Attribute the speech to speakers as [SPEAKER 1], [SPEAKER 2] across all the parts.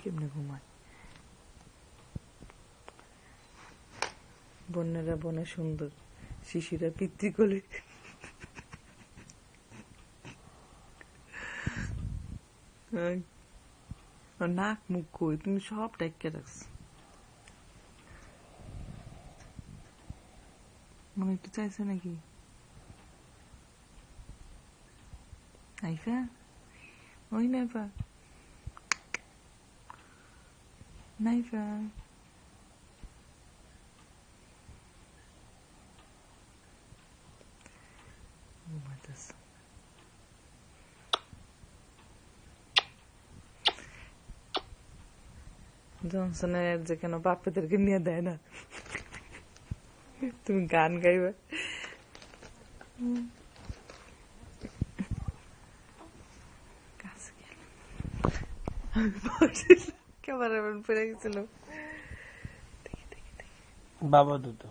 [SPEAKER 1] কেমনে ঘুমায় বন্যেরা বনে সুন্দর শিশিরা পিতৃকোলে নাক মুখ কই তুমি সব ডাইক্কা রাখছো মনে একটু চাইছে নাকি নাইফা ওই নাইফা নাইফা জনসনের যে কেন বাপ্পাদেরকে নিয়ে দেয় না তুমি গান গাইবে ক্যামেরাম্যান পড়ে গেছিল
[SPEAKER 2] বাবা দুটো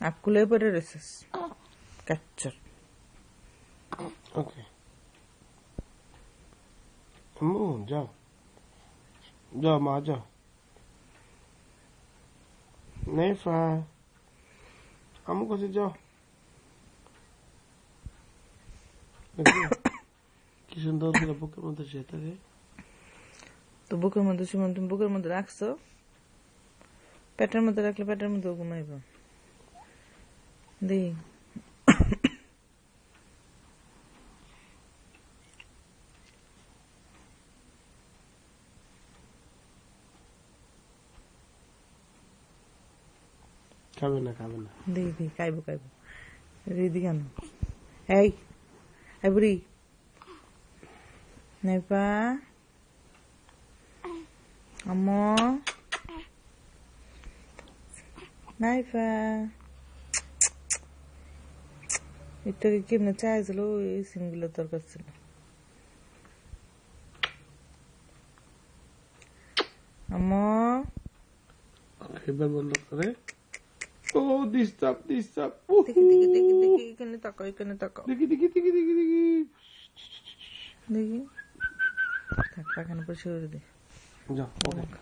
[SPEAKER 1] আকুলে পড়ে রয়েছিস কাচ্চর
[SPEAKER 2] ওকে আম্মু যাও যাও মা যাও নাইফা আম্মু কাছে যাও কি সুন্দর করে বুকের মধ্যে যেতে রে
[SPEAKER 1] তো বুকের মধ্যে সুমন তুমি বুকের মধ্যে রাখছো পেটের মধ্যে রাখলে পেটের মধ্যে ঘুমাইব দি
[SPEAKER 2] খাবে না
[SPEAKER 1] দি দি খাইব রিদি কেন এই বুড়ি নাইপা আম্মু নাইফা একটাকে কেমনে চাইছিল এই সিনগুলো দরকার ছিল আম্মু
[SPEAKER 2] এবার বন্ধ করে ও ডিস্টার্ব
[SPEAKER 1] দেখি এখানে তাকাও
[SPEAKER 2] দেখি
[SPEAKER 1] দেখি থাক পাখানা পরিষ্কার করে দে
[SPEAKER 2] যাও ওকে